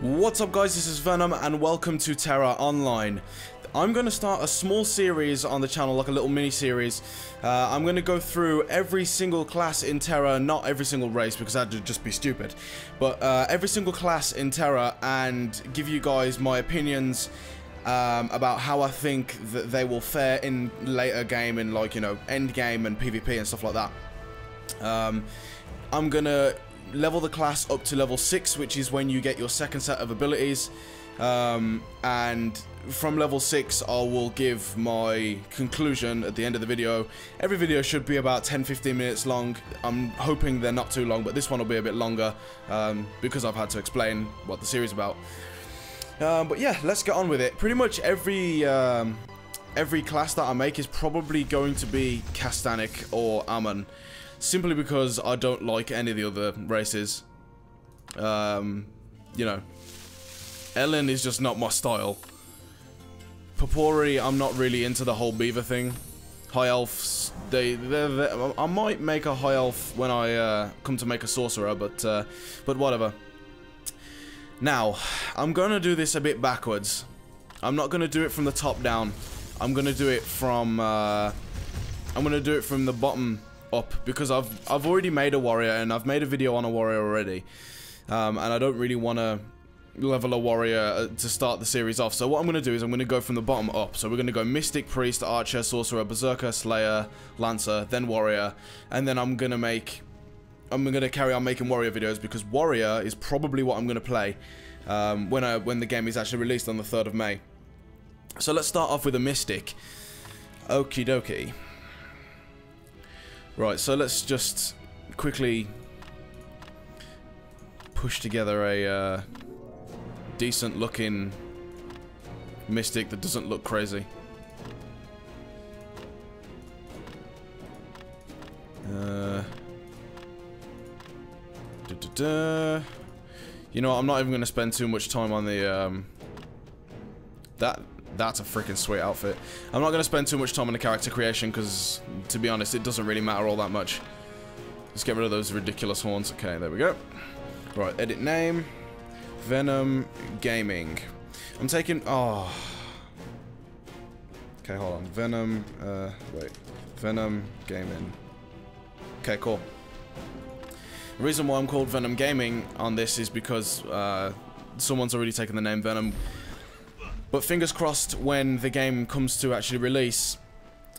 What's up guys, this is Venom and welcome to Tera Online. I'm going to start a small series on the channel, like a little mini series. I'm going to go through every single class in Tera, not every single race because that would just be stupid, but every single class in Tera and give you guys my opinions about how I think that they will fare in later game, in like, you know, end game and PvP and stuff like that. I'm going to level the class up to level 6, which is when you get your second set of abilities, and from level 6 I will give my conclusion at the end of the video. Every video should be about 10-15 minutes long. I'm hoping they're not too long, but this one will be a bit longer because I've had to explain what the series is about. But yeah, let's get on with it. Pretty much every class that I make is probably going to be Castanik or Ammon, simply because I don't like any of the other races. You know, Ellen is just not my style. Papori, I'm not really into the whole beaver thing. High elves, I might make a high elf when I come to make a sorcerer, but whatever. Now, I'm gonna do this a bit backwards. I'm not gonna do it from the top down. I'm gonna do it from the bottom up, because I've already made a warrior and I've made a video on a warrior already, and I don't really want to level a warrior to start the series off. So what I'm going to do is I'm going to go from the bottom up. So we're going to go Mystic, Priest, Archer, Sorcerer, Berserker, Slayer, Lancer, then Warrior, and then I'm going to carry on making warrior videos, because warrior is probably what I'm going to play when the game is actually released on the 3rd of May. So let's start off with a Mystic. Okie dokie. Right, so let's just quickly push together a decent looking Mystic that doesn't look crazy. You know what, I'm not even going to spend too much time on the That's a freaking sweet outfit. I'm not going to spend too much time on the character creation because, to be honest, it doesn't really matter all that much. Let's get rid of those ridiculous horns. Okay, there we go. Right, edit name. Venom Gaming. I'm taking... Oh. Okay, hold on. Venom... wait. Venom Gaming. Okay, cool. The reason why I'm called Venom Gaming on this is because someone's already taken the name Venom. But fingers crossed, when the game comes to actually release,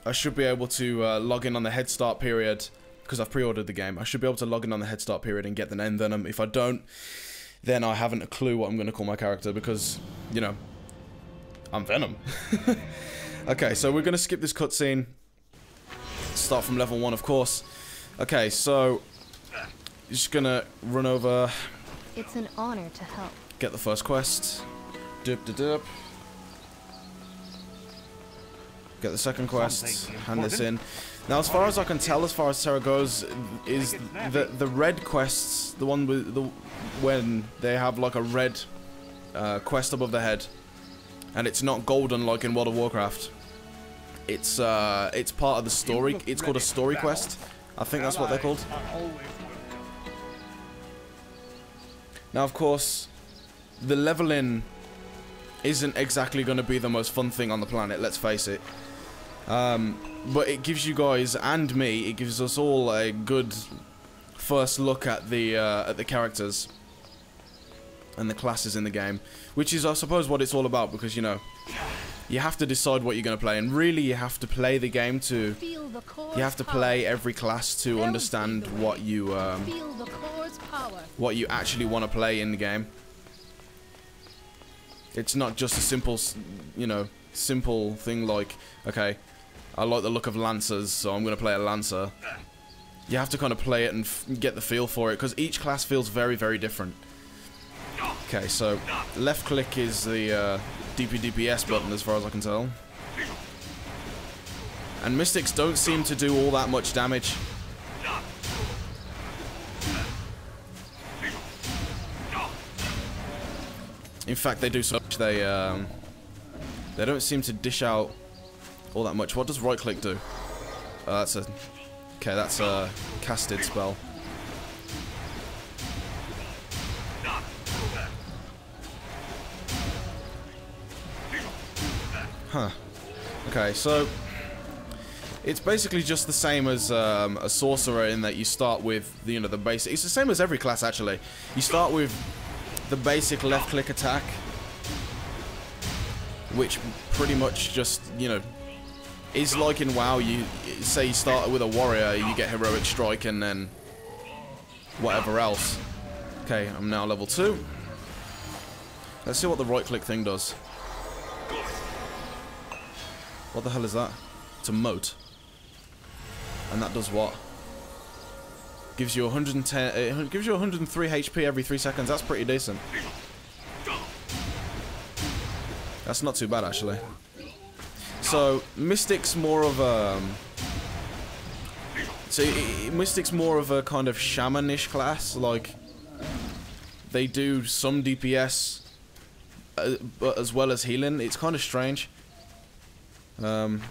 I should be able to log in on the head start period, because I've pre-ordered the game. I should be able to log in on the head start period and get the name Venom. If I don't, then I haven't a clue what I'm going to call my character, because, you know, I'm Venom. Okay, so we're going to skip this cutscene. Start from level 1, of course. Okay, so just going to run over. It's an honor to help. Get the first quest. Dip, dip, dip. Get the second quest, hand this in. Now, as far as I can tell, as far as Tera goes, is the red quests, the one with when they have like a red quest above the head, and it's not golden like in World of Warcraft. It's part of the story. It's called a story quest. I think that's what they're called. Now, of course, the leveling isn't exactly going to be the most fun thing on the planet. Let's face it. But it gives you guys and me, it gives us all a good first look at the characters and the classes in the game, which is, I suppose, what it's all about, because, you know, you have to decide what you're going to play, and really you have to play the game to, you have to play every class to understand what you actually want to play in the game. It's not just a simple, you know, simple thing like, okay, I like the look of Lancers, so I'm going to play a Lancer. You have to kind of play it and get the feel for it, because each class feels very, very different. Okay, so left click is the DPS button as far as I can tell. And Mystics don't seem to do all that much damage. In fact, they do so much. They don't seem to dish out all that much. What does right click do? That's a casted spell. Huh. Okay, so it's basically just the same as a sorcerer in that you start with the, you know, the basic. It's the same as every class actually. You start with the basic left-click attack, which pretty much just, you know, is like in WoW. You say you start with a warrior, you get heroic strike, and then whatever else. Okay, I'm now level 2. Let's see what the right-click thing does. What the hell is that? It's a moat. And that does what? Gives you 110. It gives you 103 HP every 3 seconds. That's pretty decent. That's not too bad actually. So Mystic's more of a. Mystic's more of a kind of shamanish class. Like they do some DPS, but as well as healing. It's kind of strange. In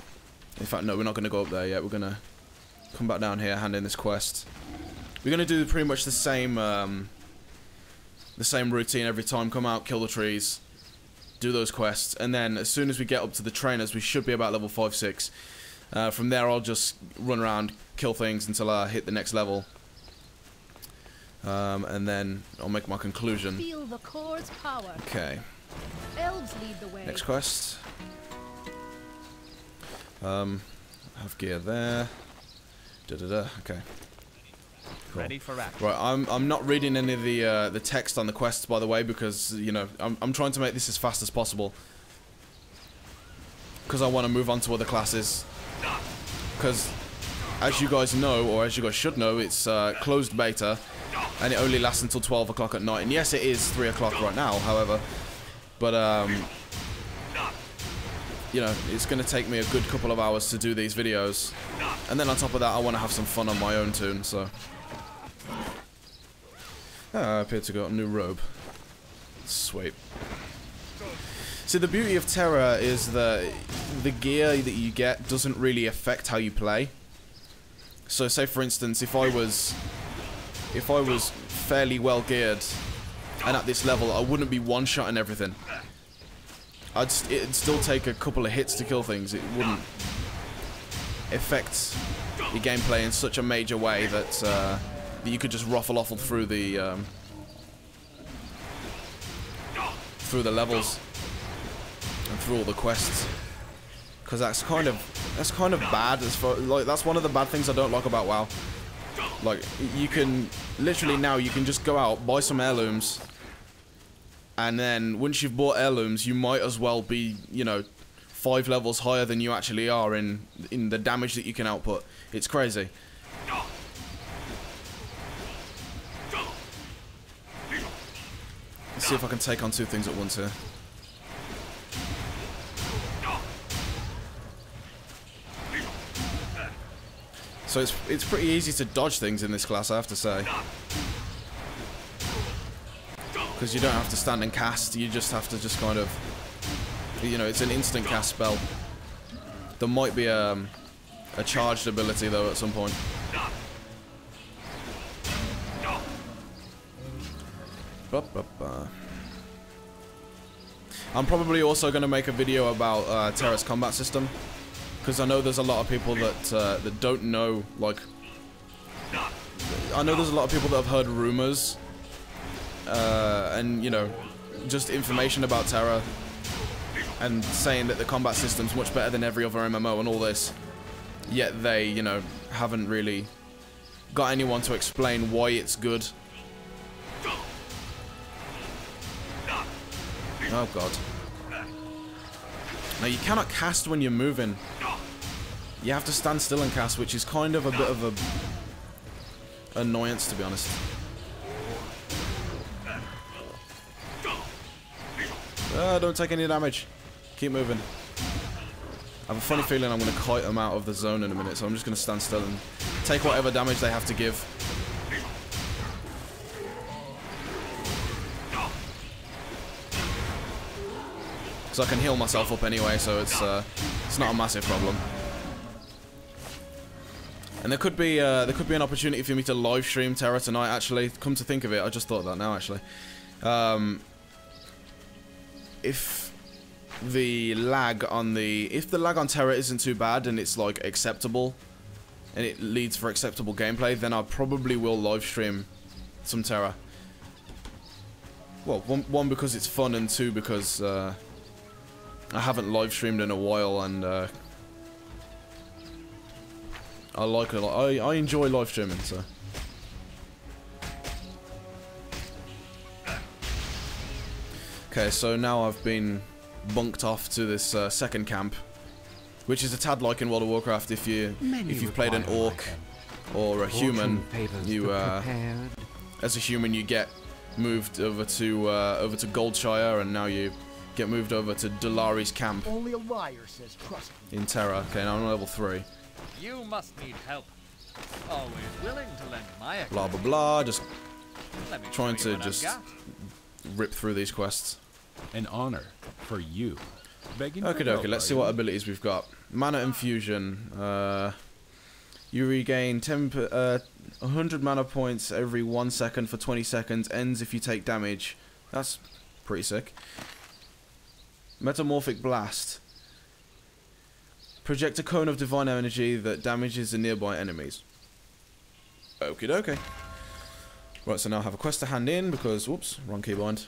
fact, no, we're not going to go up there yet. We're going to come back down here, hand in this quest. We're going to do pretty much the same routine every time. Come out, kill the trees, do those quests, and then as soon as we get up to the trainers, we should be about level 5, 6. From there, I'll just run around, kill things until I hit the next level. And then I'll make my conclusion. Feel the core's power. Okay. Elves lead the way. Next quest. Have gear there. Okay. Cool. Ready for action. Right, I'm not reading any of the text on the quests, by the way, because you know I'm trying to make this as fast as possible. Because I want to move on to other classes. Because as you guys know, or as you guys should know, it's closed beta, and it only lasts until 12 o'clock at night. And yes, it is 3 o'clock right now, however, but you know, it's going to take me a good couple of hours to do these videos. And then on top of that, I want to have some fun on my own tune, so. I appear to got a new robe. Sweet. See, the beauty of Tera is that the gear that you get doesn't really affect how you play. So say for instance, if I was fairly well geared and at this level, I wouldn't be one-shotting everything. It'd still take a couple of hits to kill things. It wouldn't affect your gameplay in such a major way that that you could just ruffle off through the levels and through all the quests. Because that's kind of bad. As far like that's one of the bad things I don't like about WoW. Like you can literally now you can just go out, buy some heirlooms. And then, once you've bought heirlooms, you might as well be, you know, 5 levels higher than you actually are in the damage that you can output. It's crazy. Let's see if I can take on 2 things at once here. So it's pretty easy to dodge things in this class, I have to say. Because you don't have to stand and cast, you just have to just kind of, you know, it's an instant cast spell. There might be a charged ability though at some point. I'm probably also going to make a video about Tera's combat system, because I know there's a lot of people that don't know, like, I know there's a lot of people that have heard rumors. And, you know, just information about Tera and saying that the combat system's much better than every other MMO and all this, yet they, you know, haven't really got anyone to explain why it's good. Oh god. Now you cannot cast when you're moving. You have to stand still and cast, which is kind of a bit of a annoyance, to be honest. Don't take any damage. Keep moving. I have a funny feeling I'm going to kite them out of the zone in a minute, so I'm just going to stand still and take whatever damage they have to give. Because I can heal myself up anyway, so it's not a massive problem. And there could be an opportunity for me to live stream Tera tonight. Actually, come to think of it, I just thought of that now. Actually, if the lag on if the lag on Tera isn't too bad and it's like acceptable, and it leads for acceptable gameplay, then I probably will live stream some Tera. Well, one because it's fun, and two because I haven't live streamed in a while, and I like it. I enjoy live streaming, so. Okay, so now I've been bunked off to this second camp, which is a tad like in World of Warcraft. If you've played an orc or a human, you as a human you get moved over to Goldshire, and now you get moved over to Dulari's camp. Only a liar says trust me. In Tera. Okay, now I'm on level 3. You must need help. Always willing to lend my Blah blah blah. Just Let me trying show you to what just I've rip through these quests. An honor for you. Begging Okay, for help, let's are see you? what abilities we've got. Mana infusion. You regain 100 mana points every 1 second for 20 seconds. Ends if you take damage. That's pretty sick. Metamorphic blast. Project a cone of divine energy that damages the nearby enemies. Okie dokie. Right, so now I have a quest to hand in because, whoops, wrong keybind.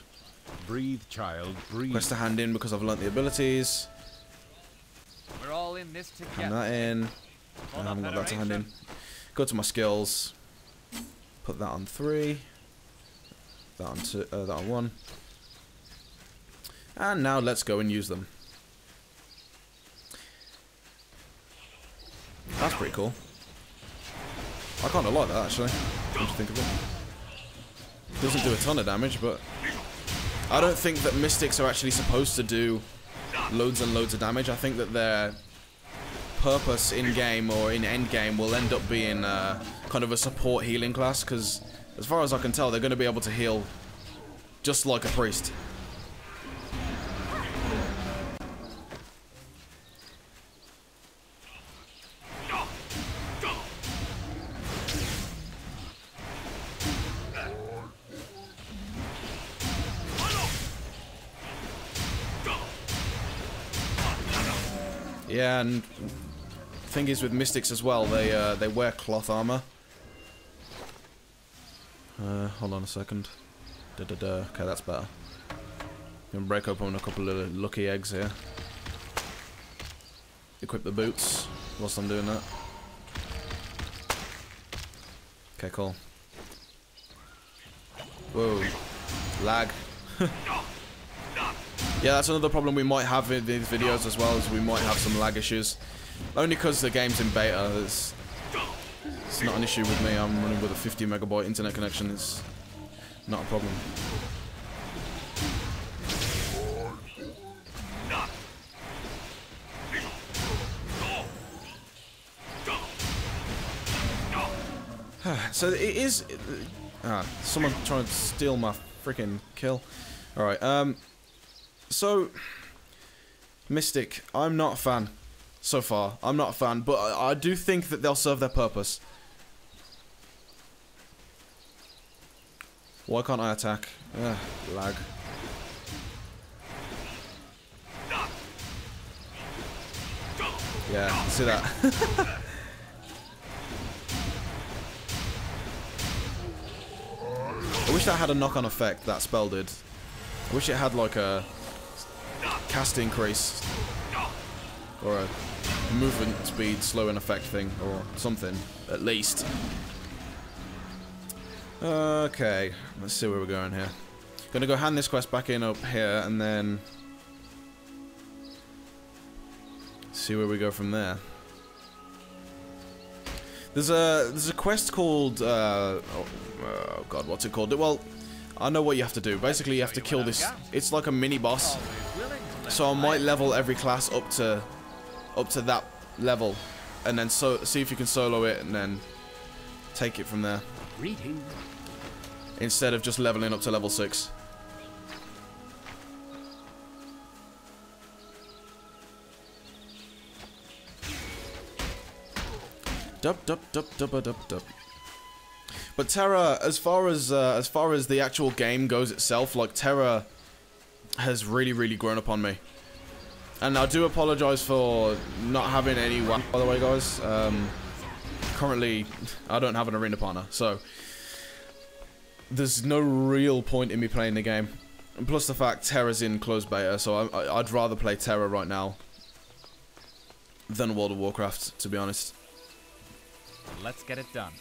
Breathe, child, breathe. Quest to hand in because I've learnt the abilities. We're all in this together. Hand that in. I haven't got that to hand in. Go to my skills. Put that on 3. That on 2. That on 1. And now let's go and use them. That's pretty cool. I kind of like that actually. Come to think of it. Doesn't do a ton of damage, but I don't think that mystics are actually supposed to do loads and loads of damage. I think that their purpose in game or in end game will end up being kind of a support healing class, because as far as I can tell, they're going to be able to heal just like a priest. Yeah, and thing is with mystics as well, they wear cloth armor. Hold on a second. Okay, that's better. Gonna break open a couple of lucky eggs here. Equip the boots whilst I'm doing that. Okay, cool. Whoa, lag. Yeah, that's another problem we might have in these videos as well, is we might have some lag issues. Only because the game's in beta. It's not an issue with me. I'm running with a 50 megabyte internet connection. It's not a problem. So it is... someone trying to steal my freaking kill. Alright, so, Mystic, I'm not a fan. So far, I'm not a fan, but I do think that they'll serve their purpose. Why can't I attack? Lag. Yeah, see that? I wish that had a knock-on effect, that spell did. I wish it had like a cast increase or a movement speed slowing effect thing or something, at least. Okay, let's see where we're going here. Gonna go hand this quest back in up here and then see where we go from there. There's a quest called oh god, what's it called? Well, I know what you have to do. Basically, you have to kill this. It's like a mini boss. So I might level every class up to that level, and then see if you can solo it, and then take it from there. Instead of just leveling up to level 6. Dup. But Tera, as far as the actual game goes itself, like Tera has really grown upon me. And I do apologize for not having any by the way, guys. Currently, I don't have an arena partner, so there's no real point in me playing the game. And plus the fact Tera's in closed beta, so I'd rather play Tera right now than World of Warcraft, to be honest. Let's get it done.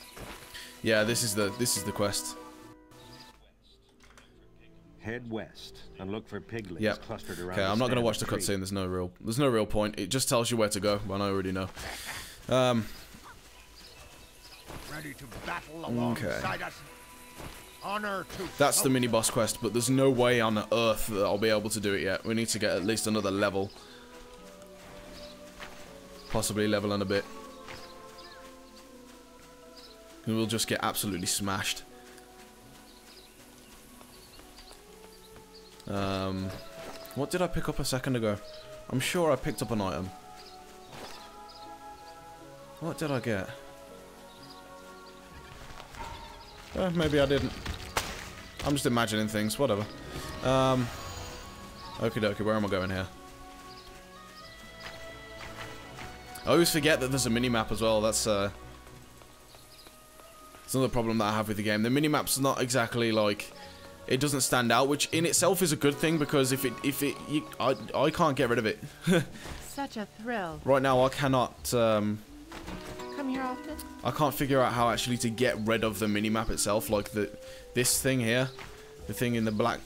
Yeah, this is the quest. Head west and look for piglets Yep. clustered around. Okay, I'm not gonna watch the cutscene. There's no real point. It just tells you where to go, when I already know. Ready to battle alongside us. Honor to That's the mini boss quest, but there's no way on Earth that I'll be able to do it yet. We need to get at least another level, possibly level and a bit. And we'll just get absolutely smashed. What did I pick up a second ago? I'm sure I picked up an item. What did I get? Maybe I didn't. I'm just imagining things, whatever. Okie dokie, where am I going here? I always forget that there's a mini-map as well. That's another problem that I have with the game. The mini-map's not exactly like, it doesn't stand out, which in itself is a good thing, because I can't get rid of it. Such a thrill. Right now I cannot Come here often? I can't figure out how actually to get rid of the mini-map itself, like this thing here, the thing in the black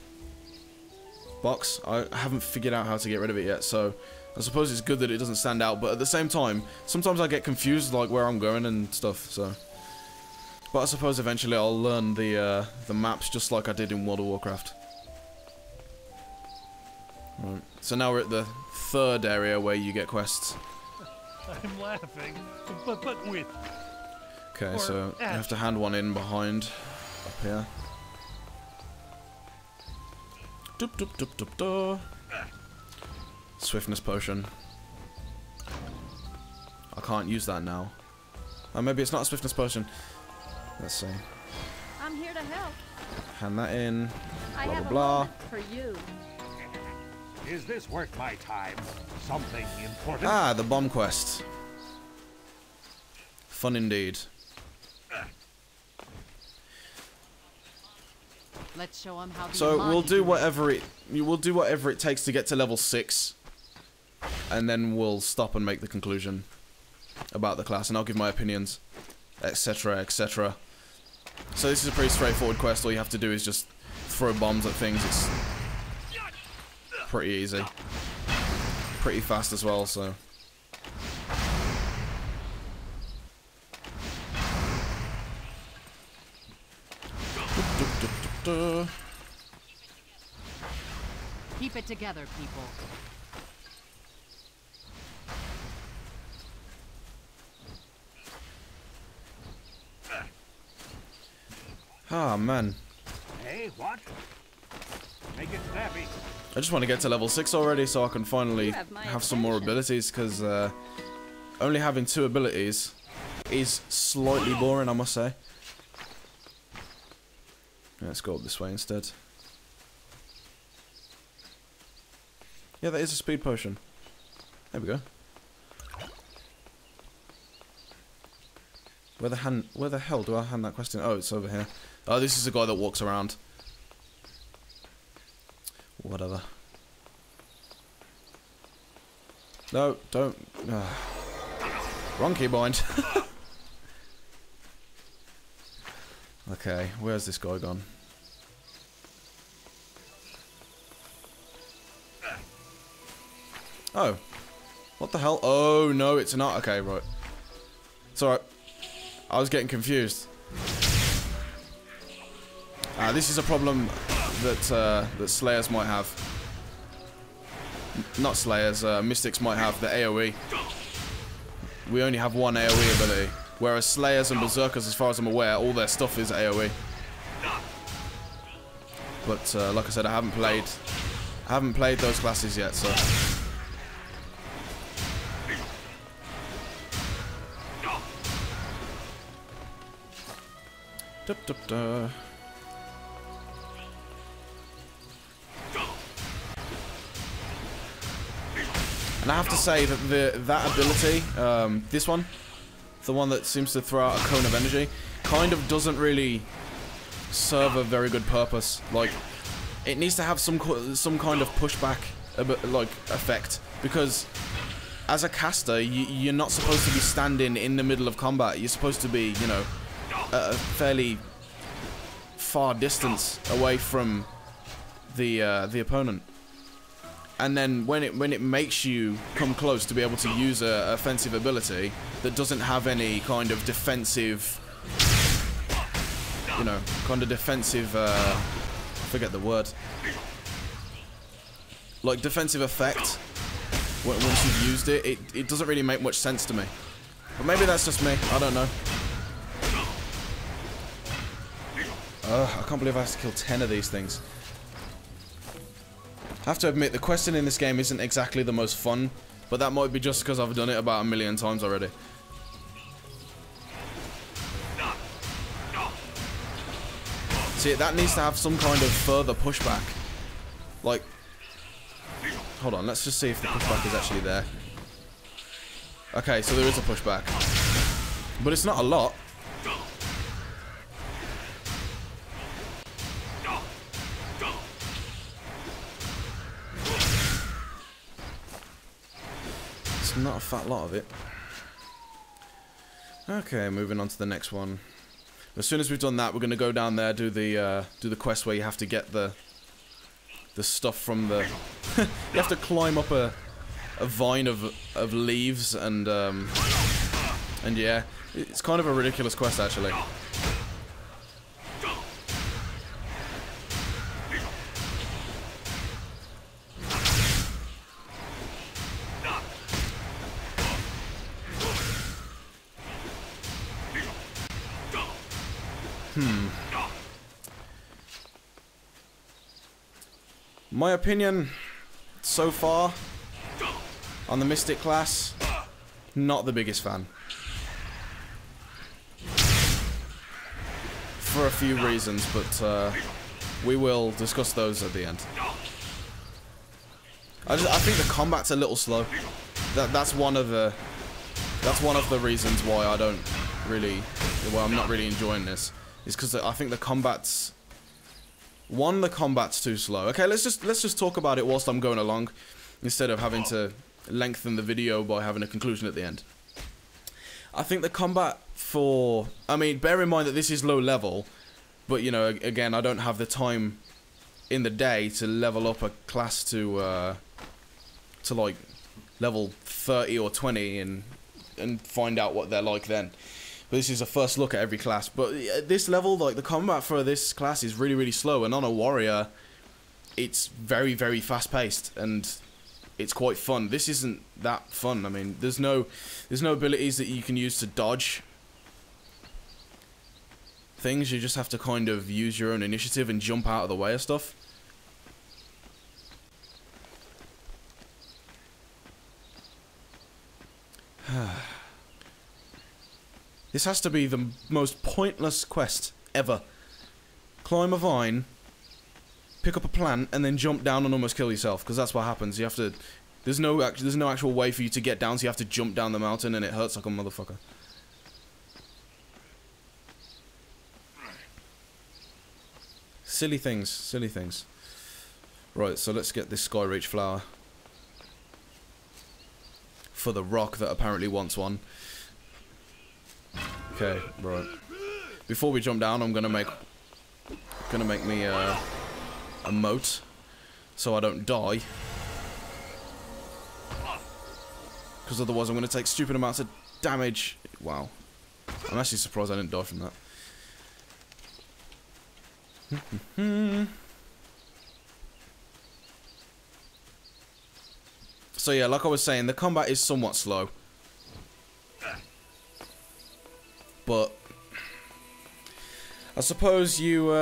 box. I haven't figured out how to get rid of it yet, so I suppose it's good that it doesn't stand out, but at the same time, sometimes I get confused like where I'm going and stuff, so. But I suppose eventually I'll learn the maps just like I did in World of Warcraft. Right. So now we're at the third area where you get quests. I'm laughing, but with. Okay, so you have to hand one in behind, up here. Doop doop doop doop doop. Swiftness potion. I can't use that now. Oh, maybe it's not a swiftness potion. Let's see. I'm here to help. Hand that in. I Blah have blah a moment for you. Is this worth my time? Something important? Ah, the bomb quest. Fun indeed. Let's show him how. So we'll do whatever it takes to get to level 6, and then we'll stop and make the conclusion about the class, and I'll give my opinions, etc., etc. So this is a pretty straightforward quest. All you have to do is just throw bombs at things. It's pretty easy, pretty fast as well. So. Keep it together, people. Ah, man. Hey, what? Make it snappy. I just want to get to level 6 already so I can finally have some more abilities, because only having 2 abilities is slightly boring, I must say. Let's go up this way instead. Yeah, that is a speed potion. There we go. Where the hell do I hand that question? Oh, it's over here. Oh, this is the guy that walks around. Whatever. No, don't. Wrong keybind. Okay, where's this guy gone? Oh. What the hell? Oh, no, it's not. Okay, right. It's alright. I was getting confused. This is a problem that that Slayers might have. Not Slayers, Mystics might have, the AoE. We only have one AoE ability. Whereas Slayers and Berserkers, as far as I'm aware, all their stuff is AoE. But like I said, I haven't played those classes yet, so. Dup, dup, duh. And I have to say that that ability, this one, the one that seems to throw out a cone of energy, kind of doesn't really serve a very good purpose. Like, it needs to have some kind of pushback, like, effect, because as a caster, you're not supposed to be standing in the middle of combat. You're supposed to be, you know, at a fairly far distance away from the opponent. And then when it makes you come close to be able to use a offensive ability that doesn't have any kind of defensive, you know, kind of defensive, I forget the word, like defensive effect, once you've used it, it doesn't really make much sense to me. But maybe that's just me, I don't know. I can't believe I have to kill 10 of these things. I have to admit, the questing in this game isn't exactly the most fun, but that might be just because I've done it about 1,000,000 times already. See, that needs to have some kind of further pushback. Like, hold on, let's just see if the pushback is actually there. Okay, so there is a pushback. But it's not a lot. It's not a fat lot of it. Okay, moving on to the next one. As soon as we've done that, we're gonna go down there, do the quest where you have to get the stuff from the. You have to climb up a vine of leaves and yeah, it's kind of a ridiculous quest actually. My opinion so far on the Mystic class, not the biggest fan. For a few reasons, but we will discuss those at the end. I think the combat's a little slow. That's one of the reasons why I don't really, well, I'm not really enjoying this. Is because I think the combat's too slow. Okay, let's just talk about it whilst I'm going along, instead of having to lengthen the video by having a conclusion at the end. I think the combat for, I mean, bear in mind that this is low level, but you know, again, I don't have the time in the day to level up a class to like level 30 or 20 and find out what they're like then. But this is a first look at every class. But at this level, like, the combat for this class is really, really slow. And on a warrior, it's very, very fast-paced. And it's quite fun. This isn't that fun. I mean, there's no abilities that you can use to dodge things. You just have to kind of use your own initiative and jump out of the way of stuff. This has to be the most pointless quest ever. Climb a vine, pick up a plant, and then jump down and almost kill yourself, because that's what happens. You have to. There's no actual way for you to get down, so you have to jump down the mountain, and it hurts like a motherfucker. Silly things, silly things. Right, so let's get this Skyreach flower for the rock that apparently wants one. Okay, right. Before we jump down, I'm gonna make me a moat so I don't die, because otherwise I'm gonna take stupid amounts of damage. Wow, I'm actually surprised I didn't die from that. So yeah, like I was saying, the combat is somewhat slow. But I suppose you,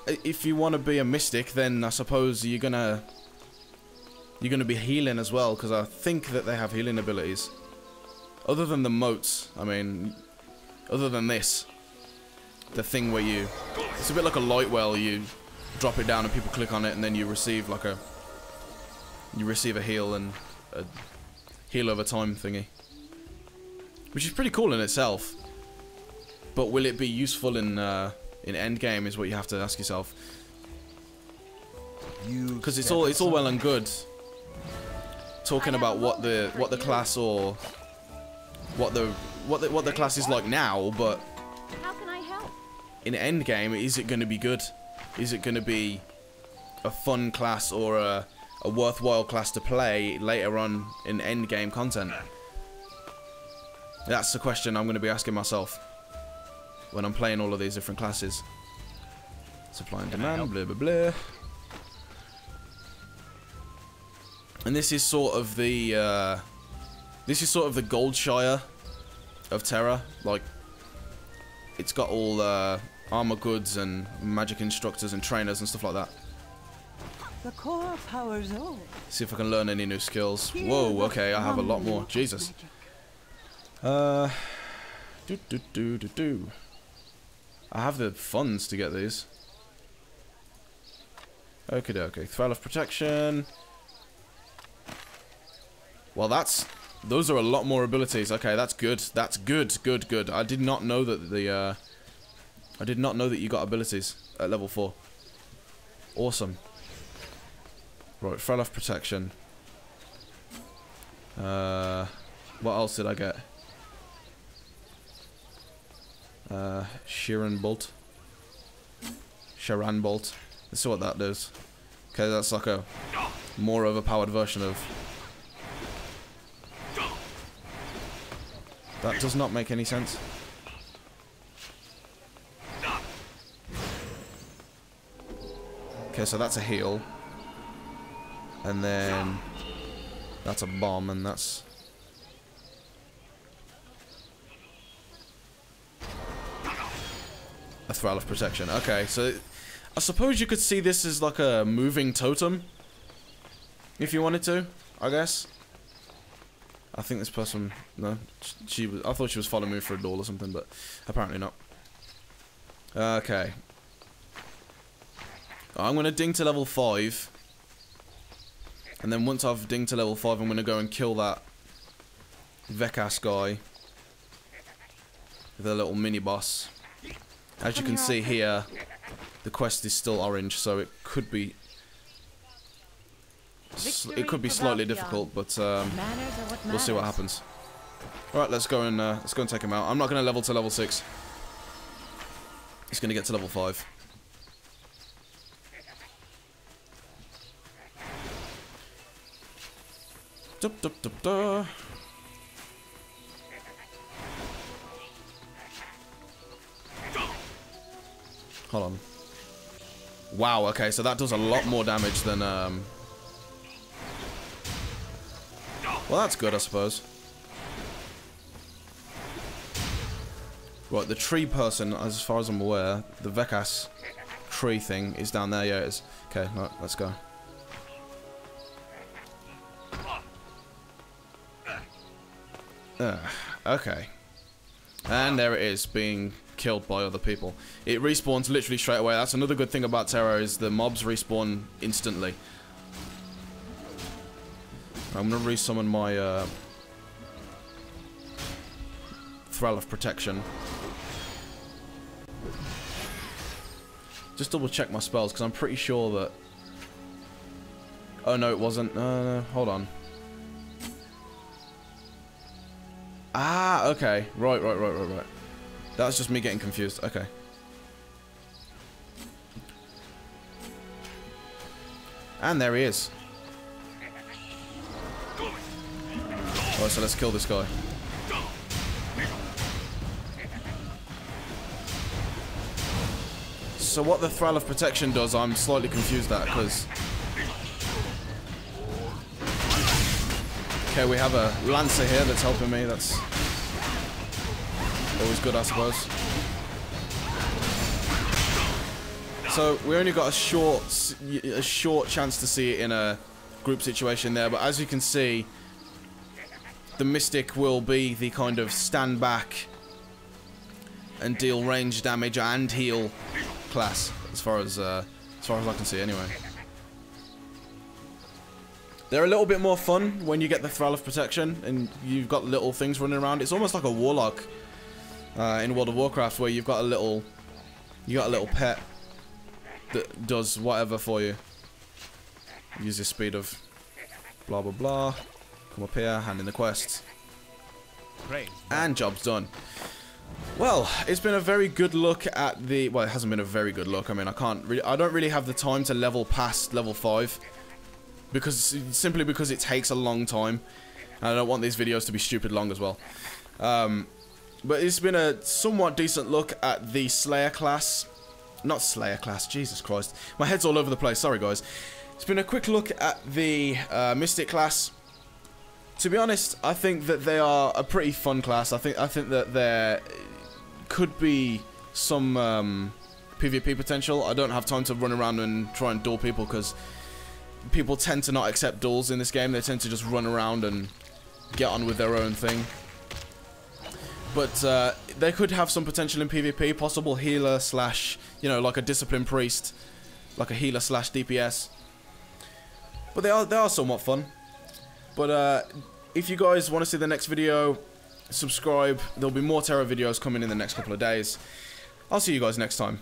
if you want to be a mystic, then I suppose you're gonna be healing as well, because I think that they have healing abilities. Other than the moats, I mean, other than this, the thing where it's a bit like a light well. You drop it down and people click on it, and then you receive like a heal and heal over time thingy. Which is pretty cool in itself. But will it be useful in endgame is what you have to ask yourself. Because it's all well and good talking about what the class or what the class is like now, but How can I help? in endgame, is it going to be good? Is it going to be a fun class or a worthwhile class to play later on in endgame content? That's the question I'm going to be asking myself when I'm playing all of these different classes. Supply and demand, blah blah blah. And this is sort of the Goldshire of Tera. Like, it's got all armor goods and magic instructors and trainers and stuff like that. The core powers all. See if I can learn any new skills. Whoa, okay, I have a lot more. Jesus. I have the funds to get these. Okay, okay. Thrall of protection. Well, those are a lot more abilities. Okay, that's good. That's good. Good. Good. I did not know that you got abilities at level 4. Awesome. Right, Thrall of protection. What else did I get? Sharan Bolt. Let's see what that does. Okay, that's like a more overpowered version of. That does not make any sense. Okay, so that's a heal. And then that's a bomb, and that's a Thrall of protection. Okay, so I suppose you could see this as like a moving totem, if you wanted to, I guess. I think this person, no, she was. I thought she was following me for a door or something, but apparently not. Okay, I'm gonna ding to level 5, and then once I've dinged to level 5, I'm gonna go and kill that Vekas guy, the little mini boss. As you can see here, the quest is still orange, so it could be slightly difficult, but we'll see what happens. All right, let's go and take him out. I'm not going to level to level 6. He's going to get to level 5. Dup, dup, dup, dup. Hold on. Wow, okay, so that does a lot more damage than, well, that's good, I suppose. Right, the tree person, as far as I'm aware, the Vekas tree thing is down there. Yeah, it is. Okay, right, let's go. Okay. And there it is, being killed by other people. It respawns literally straight away. That's another good thing about Tera, is the mobs respawn instantly. I'm gonna resummon my Thrall of protection. Just double check my spells, because I'm pretty sure that. Oh no, it wasn't. No, hold on. Ah, okay. Right. That's just me getting confused. Okay. And there he is. Alright, so let's kill this guy. So what the Thrall of protection does, I'm slightly confused at, because... Okay, we have a Lancer here that's helping me. That's always good, I suppose. So we only got a short chance to see it in a group situation there, but as you can see, the Mystic will be the kind of stand back and deal range damage and heal class, as far as I can see, anyway. They're a little bit more fun when you get the Thrall of Protection and you've got little things running around. It's almost like a warlock in World of Warcraft, where you've got a little pet that does whatever for you. Use your speed of blah blah blah. Come up here, hand in the quest, and job's done. Well, it's been a very good look at the. Well, it hasn't been a very good look. I mean, I don't really have the time to level past level 5 simply because it takes a long time, and I don't want these videos to be stupid long as well. But it's been a somewhat decent look at the Slayer class. Not Slayer class, Jesus Christ. My head's all over the place, sorry guys. It's been a quick look at the Mystic class. To be honest, I think that they are a pretty fun class. I think that there could be some PvP potential. I don't have time to run around and try and duel people, because people tend to not accept duels in this game. They tend to just run around and get on with their own thing. But they could have some potential in PvP, possible healer slash, you know, like a disciplined priest, like a healer slash DPS. But they are somewhat fun. But if you guys want to see the next video, subscribe. There'll be more Tera videos coming in the next couple of days. I'll see you guys next time.